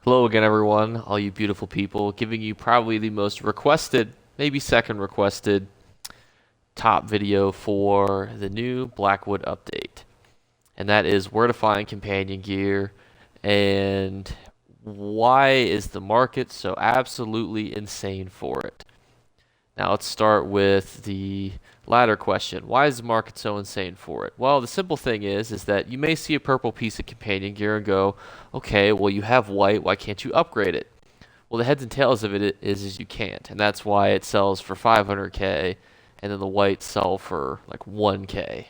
Hello again, everyone, all you beautiful people, giving you probably the most requested, maybe second requested, top video for the new Blackwood update. And that is where to find companion gear and why is the market so absolutely insane for it. Now let's start with the latter question. Why is the market so insane for it? Well, the simple thing is that you may see a purple piece of companion gear and go, okay, well you have white, why can't you upgrade it? Well, the heads and tails of it is you can't, and that's why it sells for 500k, and then the whites sell for like 1k.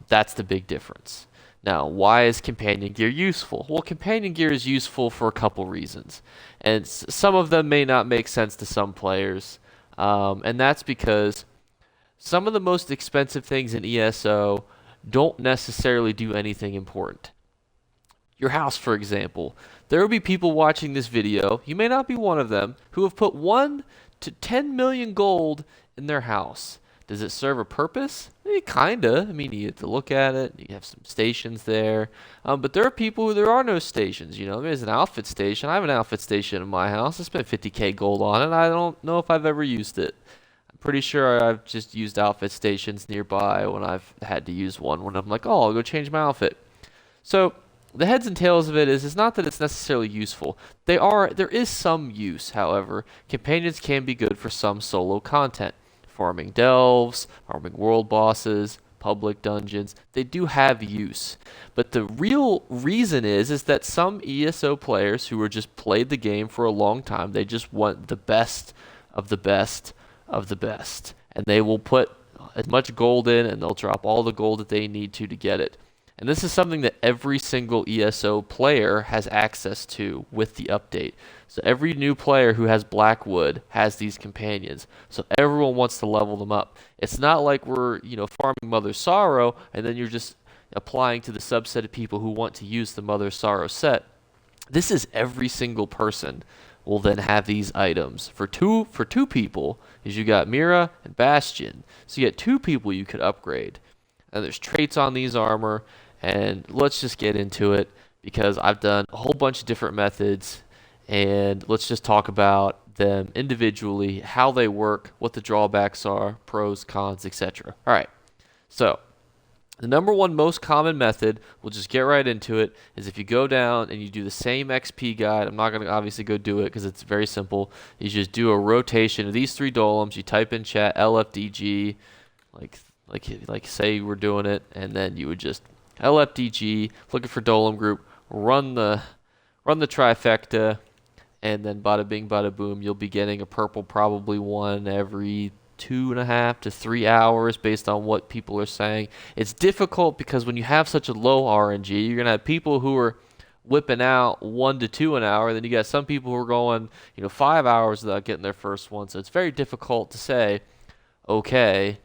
That's the big difference. Now, why is companion gear useful? Well, companion gear is useful for a couple reasons, and some of them may not make sense to some players. And that's because some of the most expensive things in ESO don't necessarily do anything important. Your house, for example. There will be people watching this video, you may not be one of them, who have put 1 to 10 million gold in their house. Does it serve a purpose? Kinda. I mean, you have to look at it. You have some stations there. But there are people who there are no stations. You know, there's an outfit station. I have an outfit station in my house. I spent 50k gold on it. I don't know if I've ever used it. I'm pretty sure I've just used outfit stations nearby when I've had to use one when I'm like, oh, I'll go change my outfit. So the heads and tails of it is it's not that it's necessarily useful. There is some use, however. Companions can be good for some solo content. Farming delves, farming world bosses, public dungeons, they do have use. But the real reason is that some ESO players who are just played the game for a long time, they just want the best of the best of the best. And they will put as much gold in and they'll drop all the gold that they need to get it. And this is something that every single ESO player has access to with the update. So every new player who has Blackwood has these companions. So everyone wants to level them up. It's not like we're, farming Mother Sorrow and then you're just applying to the subset of people who want to use the Mother Sorrow set. This is every single person will then have these items. For two people, is you got Mirri and Bastian. So you get 2 people you could upgrade. And there's traits on these armor. And let's just get into it because I've done a whole bunch of different methods and let's just talk about them individually, how they work, what the drawbacks are, pros, cons, etc. All right, so the number one most common method, we'll just get right into it, is if you go down and you do the same XP guide. I'm not going to obviously go do it because it's very simple. You just do a rotation of these 3 dolems. You type in chat LFDG, like say we're doing it, and then you would just LFDG, looking for Dolem group, run the trifecta, and then bada bing, bada boom, you'll be getting a purple probably one every 2.5 to 3 hours based on what people are saying. It's difficult because when you have such a low RNG, you're gonna have people who are whipping out 1 to 2 an hour. Then you got some people who are going, 5 hours without getting their first one. So it's very difficult to say, okay,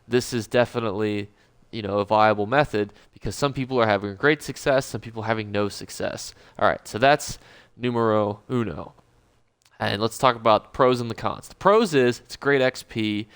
this is definitely a viable method because some people are having great success, some people are having no success. All right, so that's numero uno. And let's talk about the pros and the cons. The pros is it's great XP,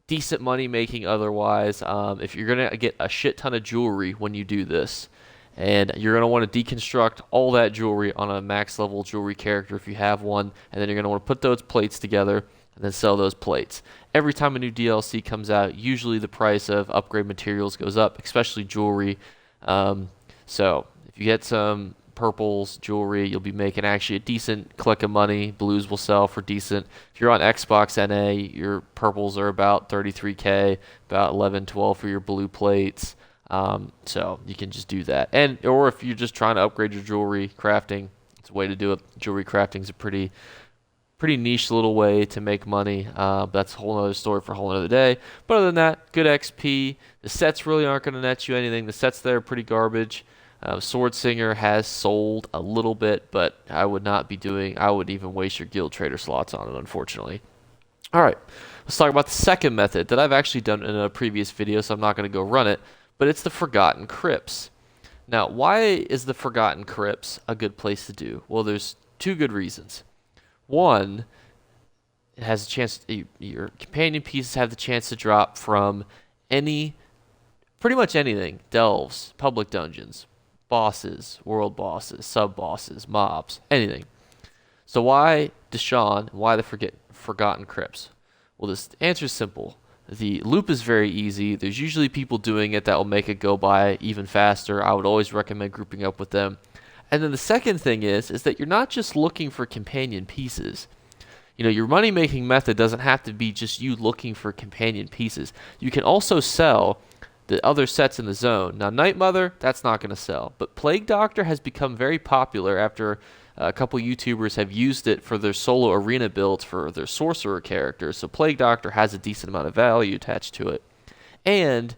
decent money making otherwise. If you're going to get a shit ton of jewelry when you do this, and you're going to want to deconstruct all that jewelry on a max level jewelry character if you have one, and then you're going to want to put those plates together and then sell those plates. Every time a new DLC comes out, usually the price of upgrade materials goes up, especially jewelry. So if you get some purples jewelry, you'll be making actually a decent click of money. Blues will sell for decent. If you're on Xbox NA, your purples are about 33k, about 11, 12 for your blue plates. So you can just do that. Or if you're just trying to upgrade your jewelry crafting, it's a way to do it. Jewelry crafting is a pretty niche little way to make money. That's a whole other story for a whole other day. But other than that, good XP. The sets really aren't going to net you anything. The sets there are pretty garbage. Sword Singer has sold a little bit, but I would even waste your guild trader slots on it, unfortunately. All right, let's talk about the second method that I've actually done in a previous video, so I'm not going to go run it, but it's the Forgotten Crips. Now, why is the Forgotten Crips a good place to do? Well, there's 2 good reasons. One, it has a chance, your companion pieces have the chance to drop from pretty much anything, delves, public dungeons, bosses, world bosses, sub-bosses, mobs, anything. So why Deshaun? Why the forgotten Crips? Well, this answer is simple. The loop is very easy. There's usually people doing it that will make it go by even faster. I would always recommend grouping up with them. And then the second thing is that you're not just looking for companion pieces. You know, your money-making method doesn't have to be just you looking for companion pieces. You can also sell the other sets in the zone. Now, Night Mother, that's not going to sell. But Plague Doctor has become very popular after a couple YouTubers have used it for their solo arena builds for their sorcerer characters. So Plague Doctor has a decent amount of value attached to it. And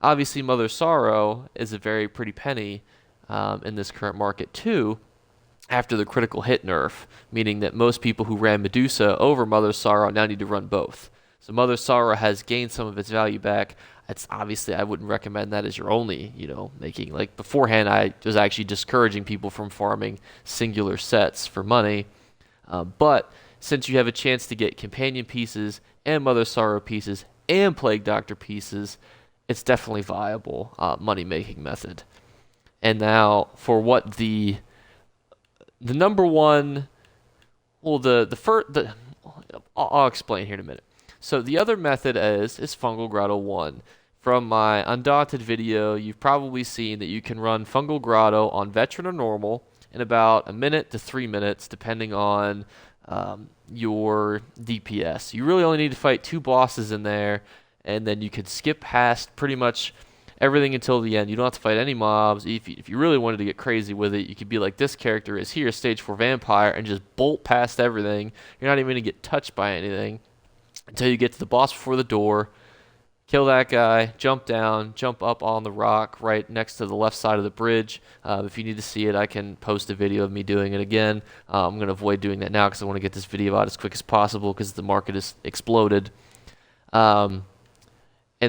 obviously Mother Sorrow is a very pretty penny in this current market too, after the critical hit nerf, meaning that most people who ran Medusa over Mother Sorrow now need to run both. So Mother Sorrow has gained some of its value back. It's obviously, I wouldn't recommend that as your only, making. Like beforehand, I was actually discouraging people from farming singular sets for money. But since you have a chance to get companion pieces and Mother Sorrow pieces and Plague Doctor pieces, it's definitely viable money-making method. And now for what the number one, well, I'll explain here in a minute. So the other method is Fungal Grotto 1. From my Undaunted video, you've probably seen that you can run Fungal Grotto on Veteran or Normal in about a minute to 3 minutes, depending on your DPS. You really only need to fight 2 bosses in there, and then you could skip past pretty much everything until the end. You don't have to fight any mobs. If you really wanted to get crazy with it, you could be like this character is here, Stage 4 Vampire, and just bolt past everything. You're not even going to get touched by anything until you get to the boss before the door, kill that guy, jump down, jump up on the rock right next to the left side of the bridge. If you need to see it, I can post a video of me doing it again. I'm going to avoid doing that now because I want to get this video out as quick as possible because the market has exploded. And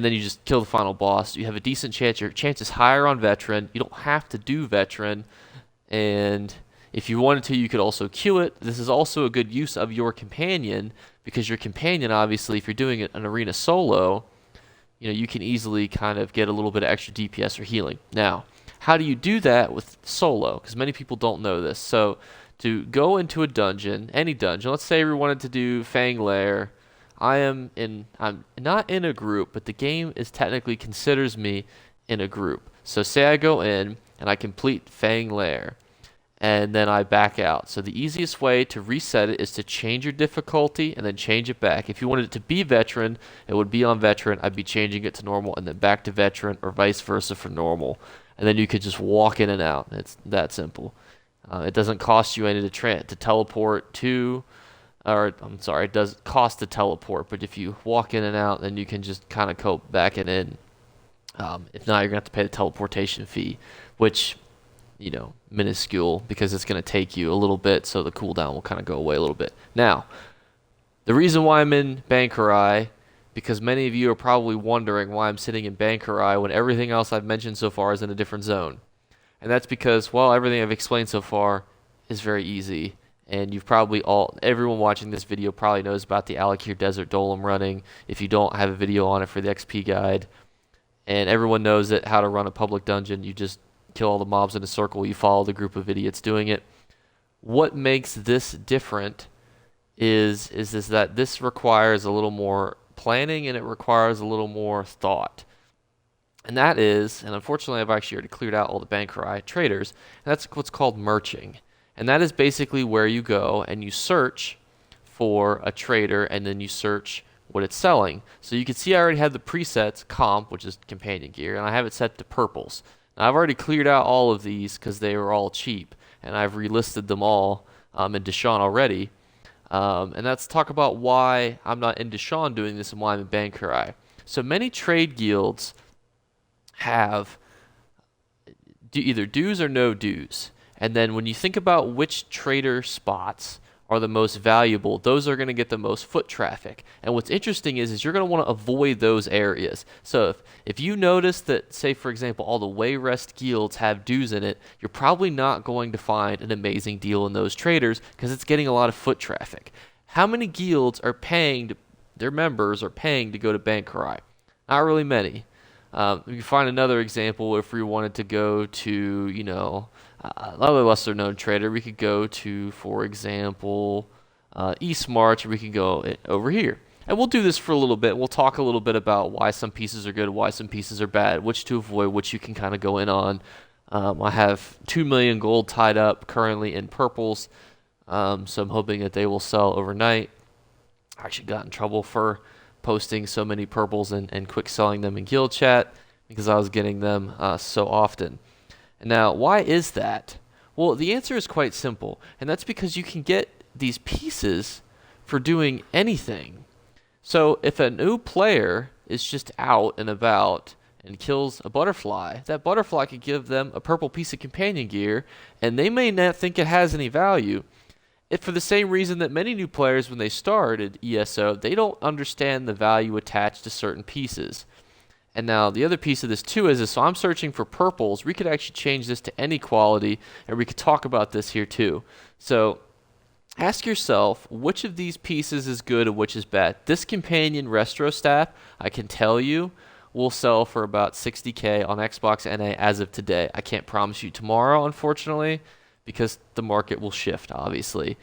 then you just kill the final boss. You have a decent chance. Your chance is higher on Veteran. You don't have to do Veteran. And if you wanted to, you could also queue it. This is also a good use of your companion because your companion, obviously, if you're doing it an arena solo, you can easily kind of get a little bit of extra DPS or healing. Now, how do you do that with solo? Because many people don't know this. So to go into a dungeon, any dungeon, let's say we wanted to do Fang Lair. I'm not in a group, but the game technically considers me in a group. So say I go in and I complete Fang Lair, and then I back out. So the easiest way to reset it is to change your difficulty and then change it back. If you wanted it to be Veteran, it would be on Veteran. I'd be changing it to Normal and then back to Veteran, or vice versa for Normal. And then you could just walk in and out. It's that simple. It doesn't cost you any to teleport to, or I'm sorry, it does cost to teleport, but if you walk in and out, then you can just kind of go back and in. If not, you're going to have to pay the teleportation fee, which, minuscule, because it's going to take you a little bit, so the cooldown will kind of go away a little bit. Now, the reason why I'm in Bankurai, because many of you are probably wondering why I'm sitting in Bankurai when everything else I've mentioned so far is in a different zone. And that's because, well, everything I've explained so far is very easy. And everyone watching this video probably knows about the Alakir Desert Dolem running. If you don't, have a video on it for the XP guide. And everyone knows that how to run a public dungeon. You just kill all the mobs in a circle. You follow the group of idiots doing it. What makes this different is that this requires a little more planning and it requires a little more thought. And that is, and unfortunately I've actually already cleared out all the Bankurai traders, and that's what's called merching. And that is basically where you go and you search for a trader and then you search what it's selling. So you can see I already have the presets, comp, which is companion gear, and I have it set to purples. Now I've already cleared out all of these because they were all cheap, and I've relisted them all in Deshaun already. And let's talk about why I'm not in Deshaun doing this and why I'm in Bankurai. So many trade guilds have either dues or no dues. And then when you think about which trader spots are the most valuable, those are going to get the most foot traffic. And what's interesting is you're going to want to avoid those areas. So if you notice that, say, for example, all the Wayrest guilds have dues in it, you're probably not going to find an amazing deal in those traders because it's getting a lot of foot traffic. How many guilds are paying, their members are paying to go to Bankurai? Not really many. We can find another example if we wanted to go to, another lesser known trader. We could go to, for example, East March, or we could go over here. And we'll do this for a little bit. We'll talk a little bit about why some pieces are good, why some pieces are bad, which to avoid, which you can kind of go in on. I have 2 million gold tied up currently in purples, so I'm hoping that they will sell overnight. I actually got in trouble for posting so many purples and quick selling them in guild chat because I was getting them so often. And now, why is that? Well, the answer is quite simple, and that's because you can get these pieces for doing anything. So if a new player is just out and about and kills a butterfly, that butterfly could give them a purple piece of companion gear, and they may not think it has any value. If for the same reason that many new players, when they started ESO, they don't understand the value attached to certain pieces. And now the other piece of this too is, so I'm searching for purples. We could actually change this to any quality, and we could talk about this here too. So ask yourself, which of these pieces is good and which is bad? This companion Restro staff, I can tell you, will sell for about 60k on Xbox NA as of today. I can't promise you tomorrow, unfortunately, because the market will shift, obviously.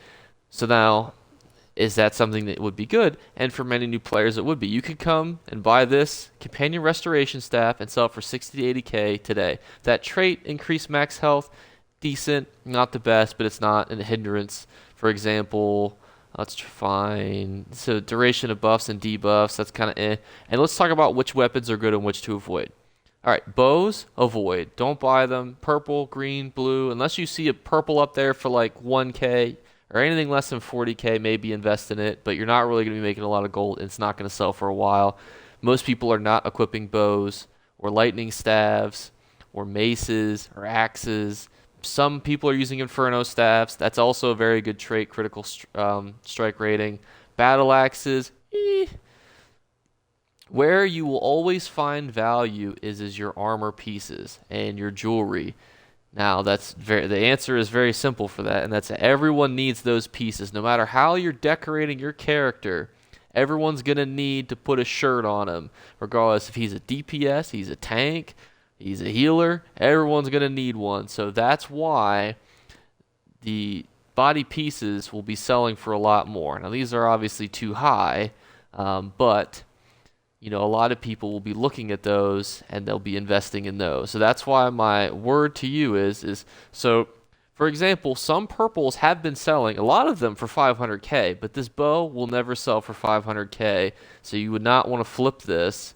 So now, is that something that would be good? And for many new players, it would be. You could come and buy this companion restoration staff and sell it for 60 to 80k today. That trait, increased max health, decent, not the best, but it's not a hindrance. For example, let's find, so duration of buffs and debuffs, that's kind of eh. And let's talk about which weapons are good and which to avoid. All right, bows, avoid. Don't buy them. Purple, green, blue, unless you see a purple up there for like 1k or anything less than 40k, maybe invest in it, but you're not really going to be making a lot of gold, and it's not going to sell for a while. Most people are not equipping bows or lightning staves or maces or axes. Some people are using Inferno staffs. That's also a very good trait, critical strike rating. Battle axes, Where you will always find value is your armor pieces and your jewelry. Now, the answer is very simple for that, and that's everyone needs those pieces. No matter how you're decorating your character, everyone's going to need to put a shirt on him, regardless if he's a DPS, he's a tank, he's a healer, everyone's going to need one. So that's why the body pieces will be selling for a lot more. Now, these are obviously too high, but a lot of people will be looking at those and they'll be investing in those. So that's why my word to you is so, for example, some purples have been selling, a lot of them for 500k, but this bow will never sell for 500k, so you would not want to flip this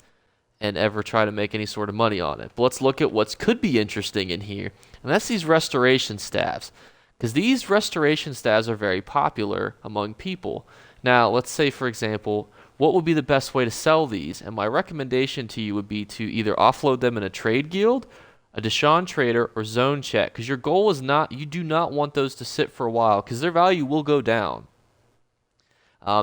and ever try to make any sort of money on it. But let's look at what could be interesting in here, and that's these restoration staves, because these restoration staves are very popular among people. Now, let's say, for example, what would be the best way to sell these? And my recommendation to you would be to either offload them in a trade guild, a Deshaun trader, or zone check, because your goal is not, you do not want those to sit for a while, because their value will go down.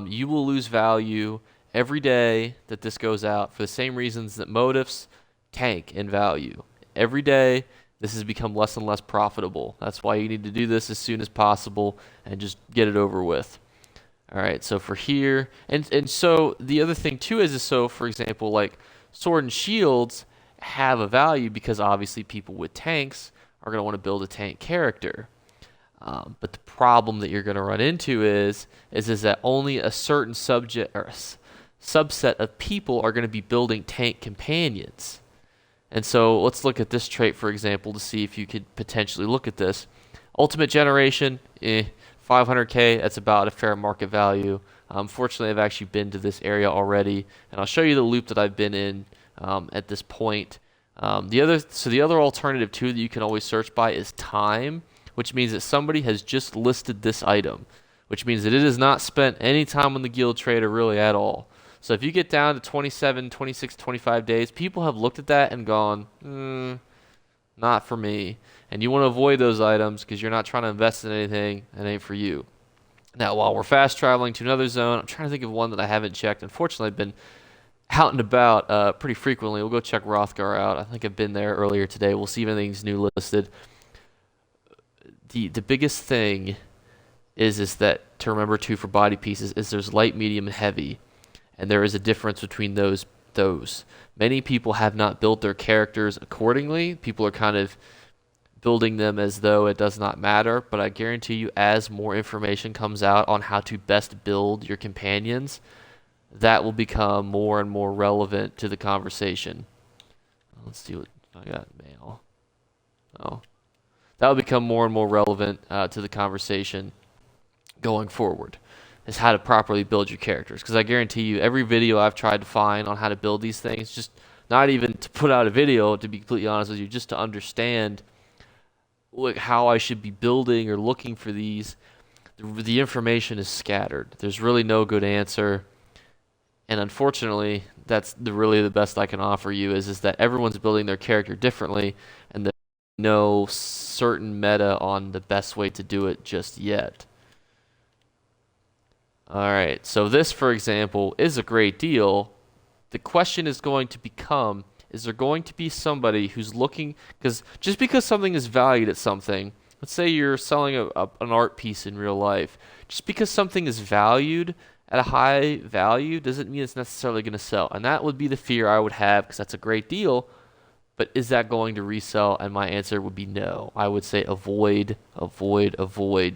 You will lose value every day that this goes out for the same reasons that motifs tank in value. Every day, this has become less and less profitable. That's why you need to do this as soon as possible and just get it over with. All right, so for here, and so the other thing too is so, for example, like sword and shields have a value because obviously people with tanks are going to want to build a tank character. But the problem that you're going to run into is that only a certain subject or subset of people are going to be building tank companions. And so let's look at this trait, for example, to see if you could potentially look at this. Ultimate generation, 500k, that's about a fair market value. Fortunately, I've actually been to this area already, and I'll show you the loop that I've been in at this point. The other alternative too that you can always search by is time, which means that somebody has just listed this item, which means that it has not spent any time on the guild trader really at all. So if you get down to 27, 26, 25 days, people have looked at that and gone, not for me. And you want to avoid those items because you're not trying to invest in anything that ain't for you. Now, while we're fast traveling to another zone, I'm trying to think of one that I haven't checked. Unfortunately, I've been out and about pretty frequently. We'll go check Rothgar out. I think I've been there earlier today. We'll see if anything's new listed. The biggest thing is that to remember too for body pieces is there's light, medium, and heavy. And there is a difference between those those. Many people have not built their characters accordingly. People are kind of building them as though it does not matter, but I guarantee you as more information comes out on how to best build your companions, that will become more and more relevant to the conversation. Let's see what I got. Mail. Oh. That will become more and more relevant to the conversation going forward, is how to properly build your characters. Because I guarantee you, every video I've tried to find on how to build these things, just not even to put out a video, to be completely honest with you, just to understand how I should be building or looking for these, the information is scattered. There's really no good answer. And unfortunately, that's really the best I can offer you is that everyone's building their character differently, and there's no certain meta on the best way to do it just yet. Alright, so this, for example, is a great deal. The question is going to become, is there going to be somebody who's looking, because just because something is valued at something, let's say you're selling an art piece in real life, just because something is valued at a high value doesn't mean it's necessarily going to sell. And that would be the fear I would have, because that's a great deal, but is that going to resell? And my answer would be no. I would say avoid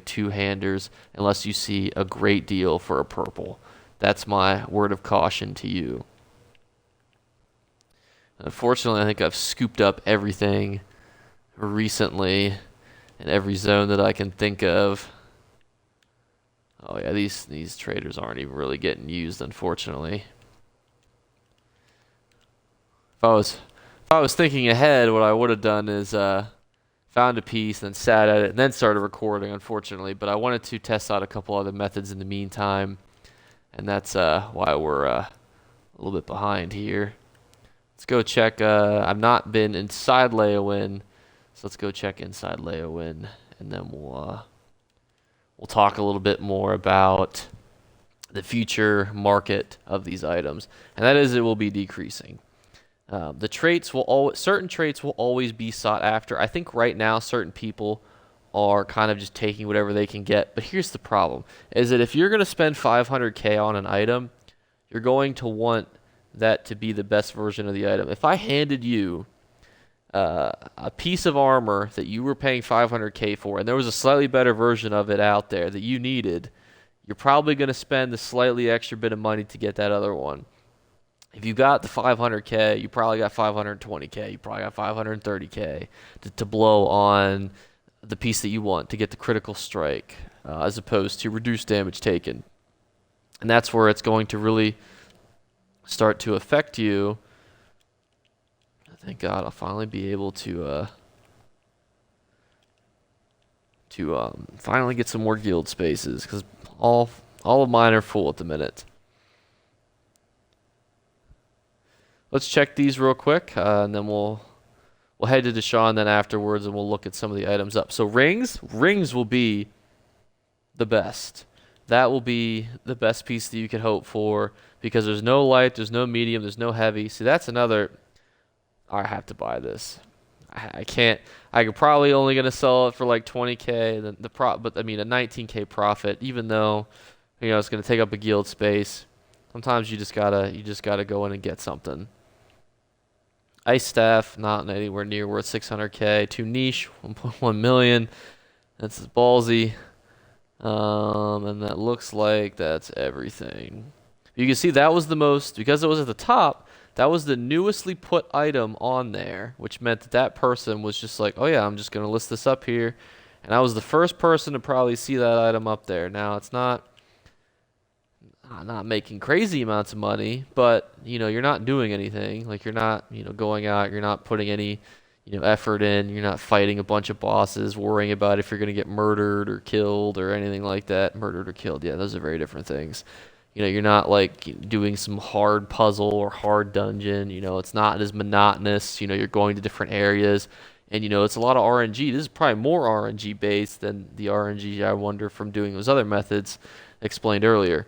two-handers unless you see a great deal for a purple. That's my word of caution to you. Unfortunately, I think I've scooped up everything recently in every zone that I can think of. Oh yeah, these traders aren't even really getting used, unfortunately. If I was thinking ahead, what I would have done is found a piece, then sat at it, and then started recording, unfortunately. But I wanted to test out a couple other methods in the meantime, and that's why we're a little bit behind here. Let's go check. I've not been inside Leowin, so let's go check inside Leowin, and then we'll talk a little bit more about the future market of these items, and that is it will be decreasing. The traits will certain traits will always be sought after. I think right now certain people are kind of just taking whatever they can get. But here's the problem: is that if you're going to spend 500k on an item, you're going to want that to be the best version of the item. If I handed you a piece of armor that you were paying 500k for, and there was a slightly better version of it out there that you needed, you're probably going to spend the slightly extra bit of money to get that other one. If you got the 500k, you probably got 520k, you probably got 530k to blow on the piece that you want to get the critical strike, as opposed to reduced damage taken. And that's where it's going to really start to affect you. Thank God I'll finally be able to finally get some more guild spaces, because all of mine are full at the minute. Let's check these real quick, and then we'll head to Deshaun then afterwards, and we'll look at some of the items up. So rings will be the best. That will be the best piece that you could hope for, because there's no light, there's no medium, there's no heavy. See, that's another. I have to buy this. I can't. I could probably only gonna sell it for like 20k. But I mean a 19k profit, even though it's gonna take up a guild space. Sometimes you just gotta go in and get something. Ice staff, not anywhere near worth 600k. Too niche, 1.1 million. That's ballsy. And that looks like that's everything. You can see that was the most, because it was at the top, that was the newestly put item on there, which meant that person was just like, oh yeah, I'm just going to list this up here. And I was the first person to probably see that item up there. Now, it's not making crazy amounts of money, but, you're not doing anything. Like, you're not, going out, you're not putting any, effort in. You're not fighting a bunch of bosses, worrying about if you're going to get murdered or killed or anything like that. Murdered or killed, yeah, those are very different things. You're not like doing some hard puzzle or hard dungeon. It's not as monotonous. You're going to different areas, and it's a lot of RNG. This is probably more RNG based than the RNG I wonder from doing those other methods explained earlier.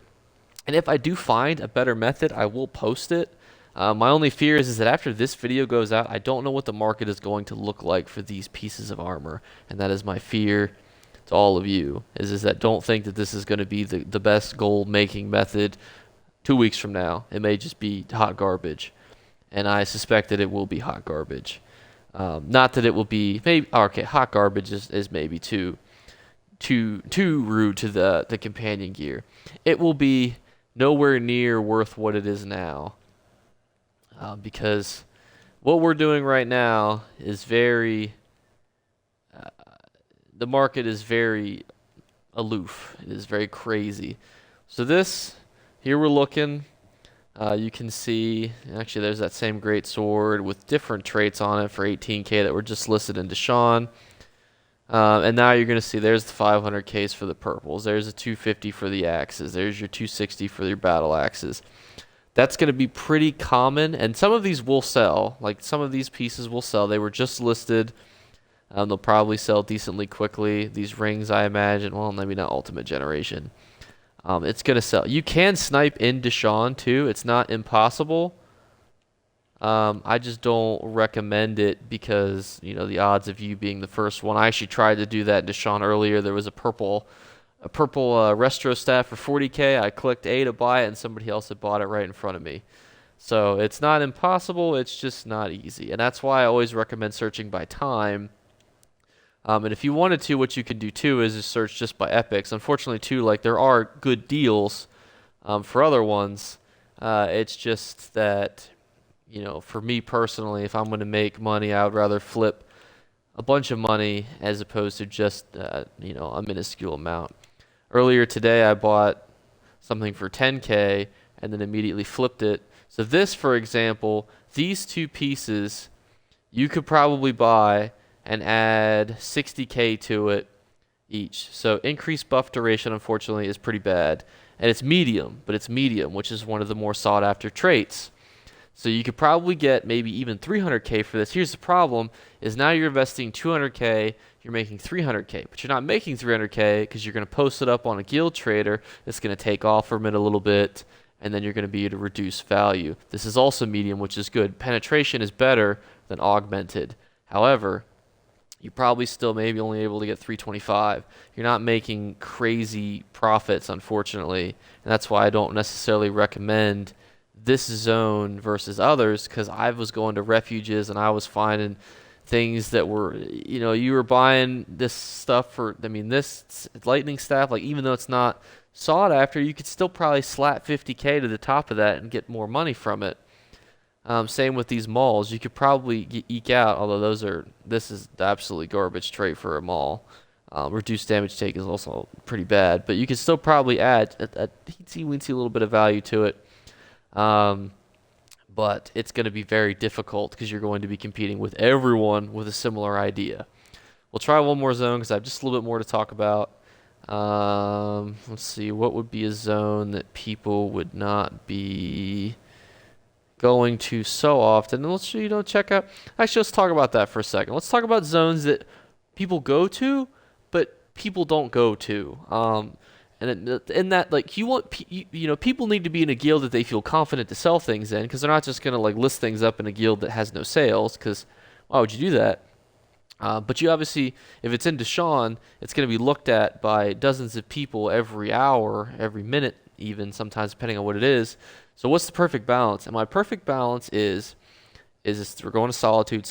And if I do find a better method, I will post it. My only fear is that after this video goes out, I don't know what the market is going to look like for these pieces of armor, and that is my fear to all of you, is that don't think that this is going to be the best gold making method 2 weeks from now. It may just be hot garbage. and I suspect that it will be hot garbage. Not that it will be maybe okay. Hot garbage is maybe too rude to the companion gear. It will be nowhere near worth what it is now, because what we're doing right now is very. The market is very aloof. It is very crazy. So this here we're looking. You can see actually there's that same great sword with different traits on it for 18k that were just listed in Deshawn. And now you're going to see there's the 500 case for the purples. There's a 250 for the axes. There's your 260 for your battle axes. That's going to be pretty common, and some of these will sell. Like some of these pieces will sell. They were just listed. They'll probably sell decently quickly. These rings, I imagine, well, maybe not Ultimate Generation. It's going to sell. You can snipe in Deshawn too. It's not impossible. I just don't recommend it because, you know, the odds of you being the first one. I actually tried to do that in Deshawn earlier. There was a purple Restro staff for 40k. I clicked A to buy it, and somebody else had bought it right in front of me. So it's not impossible. It's just not easy. And that's why I always recommend searching by time. And if you wanted to, what you could do too is just search just by epics. Unfortunately, too, like there are good deals for other ones. It's just that, you know, for me personally, if I'm going to make money, I would rather flip a bunch of money as opposed to just, you know, a minuscule amount. Earlier today, I bought something for 10k and then immediately flipped it. So this, for example, these two pieces, you could probably buy and add 60k to it each. So increased buff duration, unfortunately, is pretty bad. And it's medium, but it's medium, which is one of the more sought after traits. So you could probably get maybe even 300k for this. Here's the problem, is now you're investing 200k, you're making 300k. But you're not making 300k because you're going to post it up on a guild trader. It's going to take off from it a little bit, and then you're going to be able to reduce value. This is also medium, which is good. Penetration is better than augmented. However, you're probably still maybe only able to get 325. You're not making crazy profits, unfortunately. And that's why I don't necessarily recommend this zone versus others, because I was going to refuges and I was finding things that were, you know, you were buying this stuff for, I mean, this lightning staff, like even though it's not sought after, you could still probably slap 50k to the top of that and get more money from it. Same with these mauls. You could probably eke out, although this is the absolutely garbage trait for a maul. Reduced damage take is also pretty bad, but you can still probably add a teensy-weensy little bit of value to it. But it's going to be very difficult because you're going to be competing with everyone with a similar idea. We'll try one more zone because I have just a little bit more to talk about. Let's see, what would be a zone that people would not be going to so often? And let's, you know, check out, actually let's talk about that for a second. Let's talk about zones that people go to but people don't go to. And in that, like, you know, people need to be in a guild that they feel confident to sell things in, because they're not just gonna like list things up in a guild that has no sales, because why would you do that? But you obviously, if it's in Deshawn, it's going to be looked at by dozens of people every hour, every minute even, sometimes depending on what it is. So what's the perfect balance? And my perfect balance is we're going to Solitude.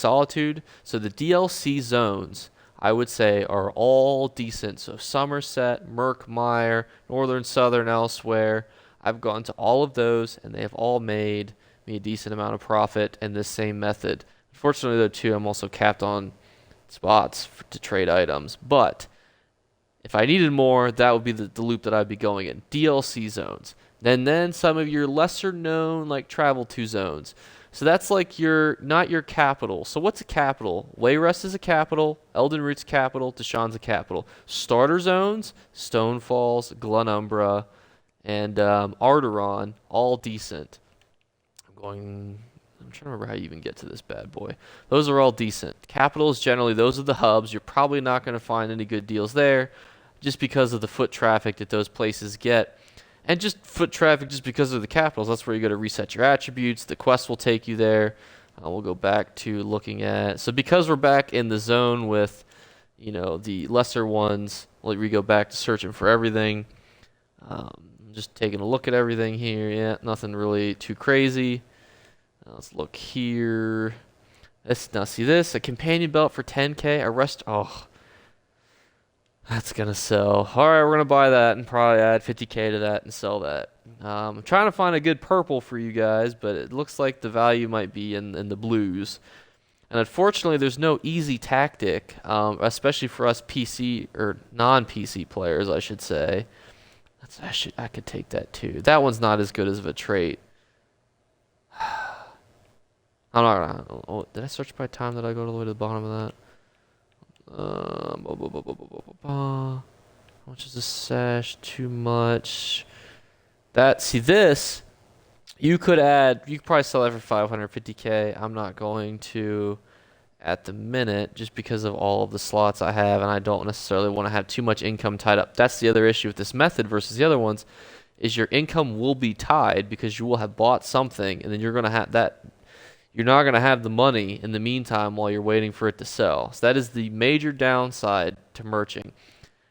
So the DLC zones, I would say, are all decent. So Somerset, Murkmire, Northern, Southern, elsewhere. I've gone to all of those, and they have all made me a decent amount of profit in this same method. Unfortunately, though, too, I'm also capped on spots to trade items. But if I needed more, that would be the loop that I'd be going in. DLC zones. Then some of your lesser known, like travel to zones. So that's like not your capital. So what's a capital? Wayrest is a capital, Elden Root's capital, Deshawn's a capital. Starter zones, Stonefalls, Glenumbra, and Arteron, all decent. I'm trying to remember how you even get to this bad boy. Those are all decent. Capitals, generally, those are the hubs. You're probably not going to find any good deals there just because of the foot traffic that those places get. And just foot traffic just because of the capitals. That's where you got to reset your attributes. The quest will take you there. We'll go back to looking at... So because we're back in the zone with, you know, the lesser ones, we go back to searching for everything. Just taking a look at everything here. Yeah, nothing really too crazy. Let's look here. Now see this, a companion belt for 10k, oh, that's gonna sell. All right, we're gonna buy that and probably add 50k to that and sell that. I'm trying to find a good purple for you guys, but it looks like the value might be in the blues. And unfortunately, there's no easy tactic, especially for us PC or non-PC players, I should say. I could take that too. That one's not as good as of a trait. I'm not gonna. Oh, did I search by time? Did I go all the way to the bottom of that? How much is this sash? Too much. See this. You could probably sell that for 550k. I'm not going to at the minute just because of all of the slots I have, and I don't necessarily want to have too much income tied up. That's the other issue with this method versus the other ones, is your income will be tied because you will have bought something, and then you're gonna have that. You're not going to have the money in the meantime while you're waiting for it to sell. So that is the major downside to merching.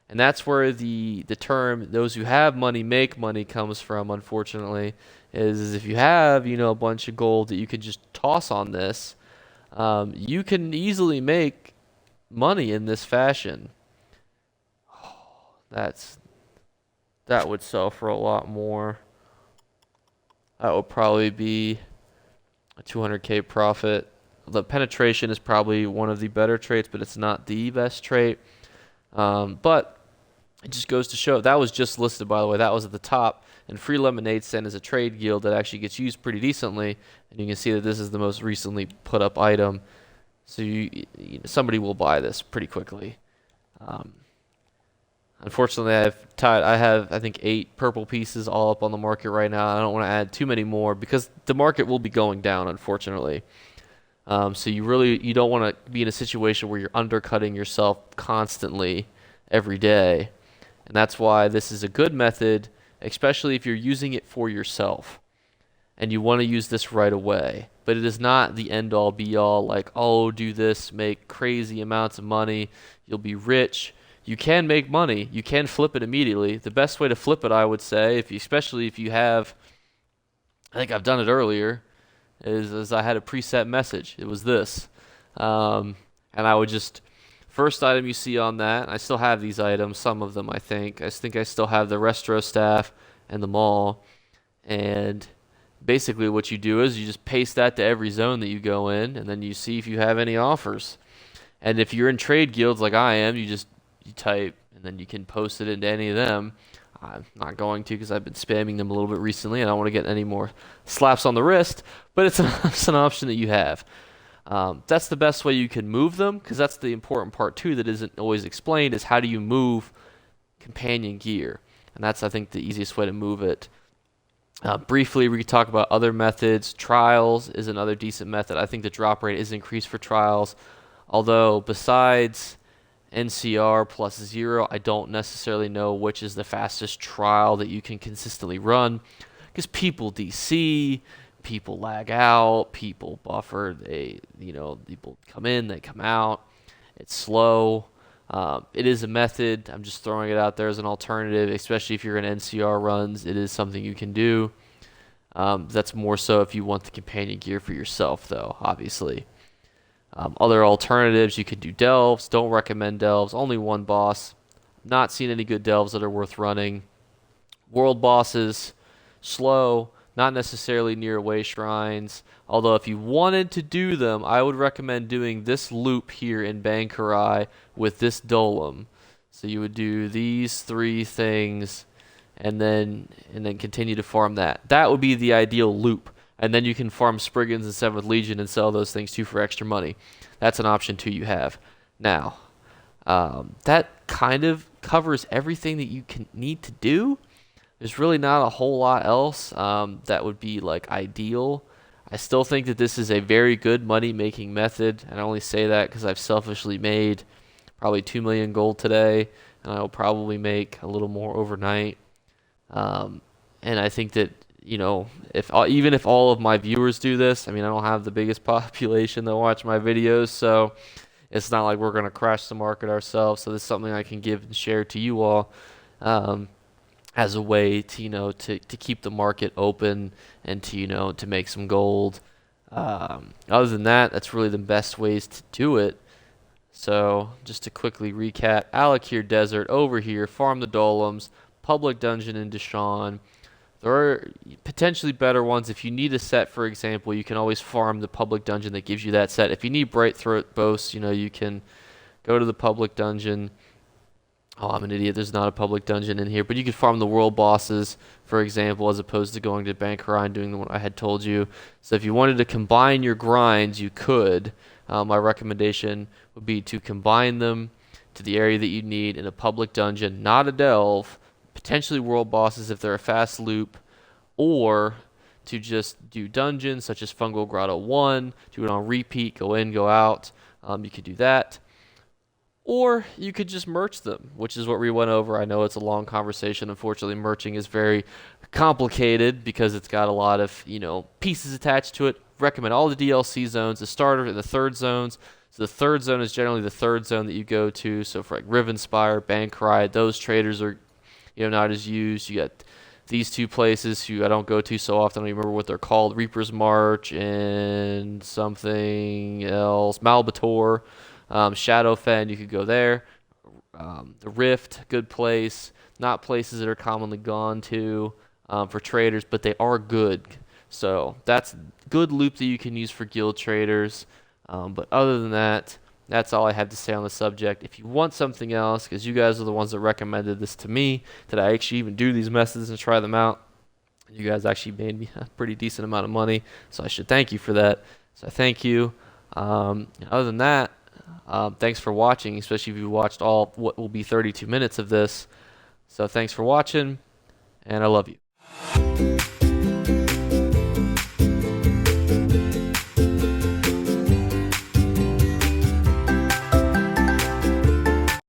And that's where the term, those who have money make money, comes from, unfortunately, is if you have, a bunch of gold that you can just toss on this, you can easily make money in this fashion. That would sell for a lot more. That would probably be a 200k profit. The penetration is probably one of the better traits, but it's not the best trait. But it just goes to show, that was just listed, by the way. That was at the top. And Free Lemonade Stand is a trade guild that actually gets used pretty decently. And you can see that this is the most recently put up item. So somebody will buy this pretty quickly. Unfortunately, I have I think 8 purple pieces all up on the market right now. I don't want to add too many more because the market will be going down, unfortunately. So you don't want to be in a situation where you're undercutting yourself constantly every day. And that's why this is a good method, especially if you're using it for yourself and you want to use this right away. But it is not the end all be all, like, oh, do this, make crazy amounts of money, you'll be rich. You can make money. You can flip it immediately. The best way to flip it, I would say, especially if you have, I think I've done it earlier, is I had a preset message. It was this. And I would just, first item you see on that, I still have these items, some of them I think. I think I still have the Restro Staff and the Maul. And basically what you do is you just paste that to every zone that you go in, and then you see if you have any offers. And if you're in trade guilds like I am, you type, and then you can post it into any of them. I'm not going to because I've been spamming them a little bit recently, and I don't want to get any more slaps on the wrist, but it's an option that you have. That's the best way you can move them, because that's the important part too that isn't always explained, is how do you move companion gear. And that's, I think, the easiest way to move it. Briefly, we could talk about other methods. Trials is another decent method. I think the drop rate is increased for trials, although besides NCR plus 0, I don't necessarily know which is the fastest trial that you can consistently run, because people DC, people lag out, people buffer, people come in, they come out, it's slow. It is a method. I'm just throwing it out there as an alternative, especially if you're in NCR runs. It is something you can do. That's more so if you want the companion gear for yourself, though, obviously. Other alternatives, you could do delves. Don't recommend delves. Only one boss. Not seen any good delves that are worth running. World bosses, slow, not necessarily near away shrines. Although if you wanted to do them, I would recommend doing this loop here in Bankarai with this Dolem. So you would do these 3 things and then continue to farm that. That would be the ideal loop. And then you can farm Spriggans and 7th Legion and sell those things too for extra money. That's an option too you have. Now, that kind of covers everything that you need to do. There's really not a whole lot else that would be like ideal. I still think that this is a very good money-making method, and I only say that because I've selfishly made probably 2 million gold today, and I will probably make a little more overnight. And I think that, even if all of my viewers do this, I mean, I don't have the biggest population that watch my videos, so it's not like we're going to crash the market ourselves. So this is something I can give and share to you all as a way to, to keep the market open and to make some gold. Other than that, that's really the best ways to do it. So just to quickly recap, Alakir Desert over here, farm the Dolems, public dungeon in Deshawn. There are potentially better ones. If you need a set, for example, you can always farm the public dungeon that gives you that set. If you need Bright Throat Boasts, you can go to the public dungeon. Oh, I'm an idiot. There's not a public dungeon in here, but you could farm the world bosses, for example, as opposed to going to Bankarai and doing the one I had told you. So if you wanted to combine your grinds, you could. My recommendation would be to combine them to the area that you need in a public dungeon, not a delve, potentially world bosses if they're a fast loop, or to just do dungeons such as Fungal Grotto 1, do it on repeat, go in, go out. You could do that. Or you could just merch them, which is what we went over. I know it's a long conversation. Unfortunately, merching is very complicated because it's got a lot of, pieces attached to it. Recommend all the DLC zones, the starter and the third zones. So the third zone is generally the third zone that you go to. So for like Rivenspire, Bankrai, those traders are, not as used. You got these two places who I don't go to so often. I don't even remember what they're called. Reaper's March and something else. Malbator. Shadowfen, you could go there. The Rift, good place. Not places that are commonly gone to for traders, but they are good. So that's good loop that you can use for guild traders. But other than that, that's all I have to say on the subject. If you want something else, because you guys are the ones that recommended this to me, that I actually even do these methods and try them out, you guys actually made me a pretty decent amount of money, so I should thank you for that. So thank you. Other than that, thanks for watching, especially if you watched all what will be 32 minutes of this. So thanks for watching, and I love you.